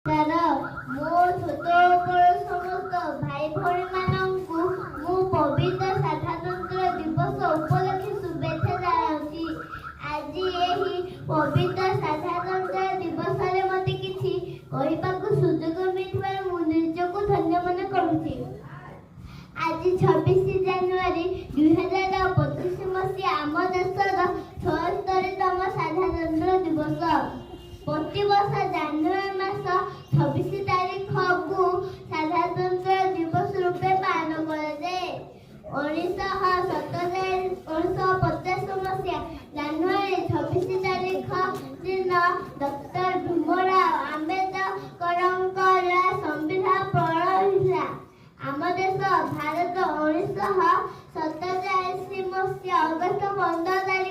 ମୋ ଛୋଟ ବଡ଼ ସମସ୍ତ ଭାଇ ଭଉଣୀମାନଙ୍କୁ ମୁଁ ପବିତ୍ର ସାଧାରଣତନ୍ତ୍ର ଦିବସ ଉପଲକ୍ଷେ ଶୁଭେଚ୍ଛା ଜଣାଉଛି। ଆଜି ଏହି ପବିତ୍ର ସାଧାରଣତନ୍ତ୍ର ଦିବସରେ ମୋତେ କିଛି କହିବାକୁ ସୁଯୋଗ ମିଳିଥିବାରୁ ମୁଁ ନିଜକୁ ଧନ୍ୟ ମନେ କରୁଛି। ଆଜି 26 ଜାନୁଆରୀ 2025 ମସିହା ଆମ ଦେଶର 76ତମ ସାଧାରଣତନ୍ତ୍ର ଦିବସ। ପ୍ରତିବର୍ଷ ଜାନୁଆରୀ ମାସ 26 ତାରିଖକୁ ସାଧାରଣତନ୍ତ୍ର ଦିବସ ରୂପେ ପାଳନ କରାଯାଏ। 1950 ମସିହା ଜାନୁଆରୀ 26 ତାରିଖ ଦିନ ଡକ୍ଟର ଭୀମରାଓ ଆମ୍ବେଦକରଙ୍କର ସମ୍ବିଧାନ ପ୍ରଣୟନ ହୋଇଥିଲା। ଆମ ଦେଶ ଭାରତ 1947 ମସିହା ଅଗଷ୍ଟ 15 ତାରିଖ